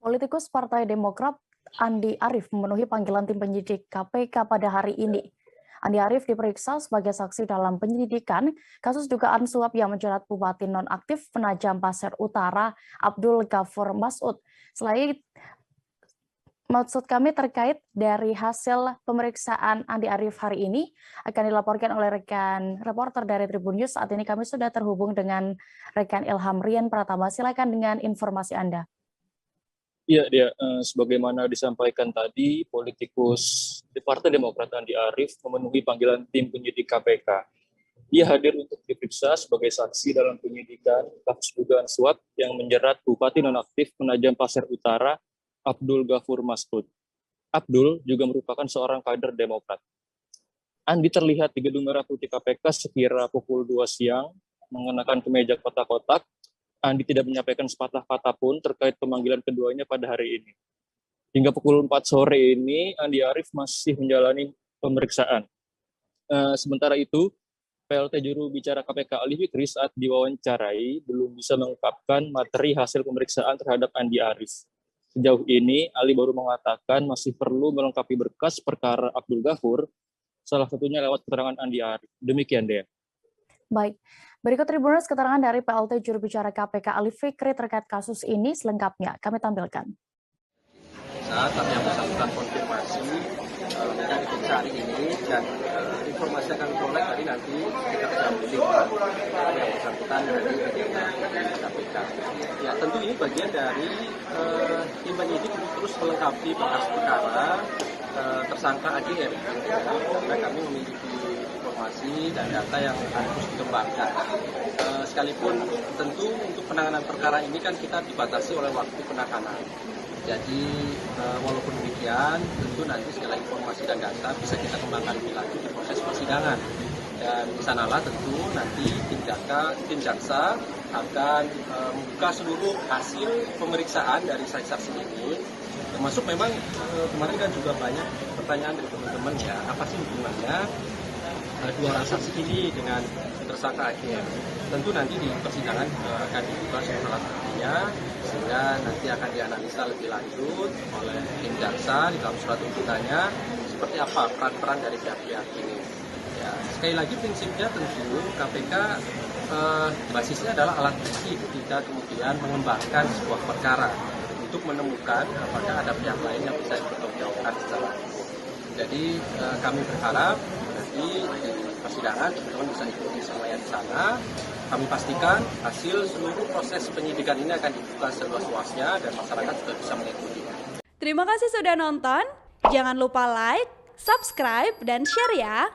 Politikus Partai Demokrat Andi Arief memenuhi panggilan tim penyidik KPK pada hari ini. Andi Arief diperiksa sebagai saksi dalam penyidikan kasus dugaan suap yang menjerat Bupati nonaktif Penajam Pasir Utara Abdul Ghafur Masud. Selain maksud kami terkait dari hasil pemeriksaan Andi Arief hari ini akan dilaporkan oleh rekan reporter dari Tribun News. Saat ini kami sudah terhubung dengan rekan Ilham Rian Pratama. Silakan dengan informasi Anda. Iya, sebagaimana disampaikan tadi, politikus di Partai Demokrat Andi Arief memenuhi panggilan tim penyidik KPK. Ia hadir untuk diperiksa sebagai saksi dalam penyidikan kasus dugaan suap yang menjerat Bupati nonaktif Penajam Pasir Utara Abdul Ghafur Masud. Abdul juga merupakan seorang kader Demokrat. Andi terlihat di Gedung Merah Putih KPK sekira pukul 2 siang mengenakan kemeja kotak-kotak. Andi tidak menyampaikan sepatah kata pun terkait pemanggilan keduanya pada hari ini. Hingga pukul 4 sore ini, Andi Arief masih menjalani pemeriksaan. Sementara itu, PLT juru bicara KPK Ali Fikri saat diwawancarai belum bisa mengungkapkan materi hasil pemeriksaan terhadap Andi Arief. Sejauh ini, Ali baru mengatakan masih perlu melengkapi berkas perkara Abdul Ghafur, salah satunya lewat keterangan Andi Arief. Demikian, Dea. Baik, berikut Tribuners keterangan dari PLT juru bicara KPK Ali Fikri terkait kasus ini selengkapnya kami tampilkan. Saat kami yang bersangkutan konfirmasi mereka diperiksa hari ini dan informasi akan kolek hari nanti kita bisa yang bersangkutan dari KPK. Ya tentu ini bagian dari tim penyidik untuk terus melengkapi berkas perkara tersangka AGM. Karena kami memiliki informasi dan data yang harus dikembangkan. Sekalipun tentu untuk penanganan perkara ini kan kita dibatasi oleh waktu penanganan. Jadi walaupun demikian, tentu nanti segala informasi dan data bisa kita kembangkan lebih lanjut di proses persidangan. Dan di sanalah tentu nanti tim jaksa akan membuka seluruh hasil pemeriksaan dari saksi-saksi ini. Termasuk memang kemarin kan juga banyak pertanyaan dari teman-teman ya, apa sih hubungannya dua orang saksi ini dengan tersangka AGM. Tentu nanti di persidangan akan dibuka semua alat buktinya, sehingga nanti akan dianalisa lebih lanjut oleh tim jaksa di dalam surat tuntutannya seperti apa peran-peran dari pihak-pihak ini. Ya, sekali lagi prinsipnya tentu KPK basisnya adalah alat bukti ketika kemudian mengembangkan sebuah perkara untuk menemukan apakah ada pihak lain yang bisa dipertanggungjawabkan secara hukum. Jadi kami berharap nanti di persidangan teman-teman bisa ikuti semuanya di sana. Kami pastikan hasil seluruh proses penyidikan ini akan dibuka seluas-luasnya dan masyarakat sudah bisa mengikuti. Terima kasih sudah nonton. Jangan lupa like, subscribe, dan share ya.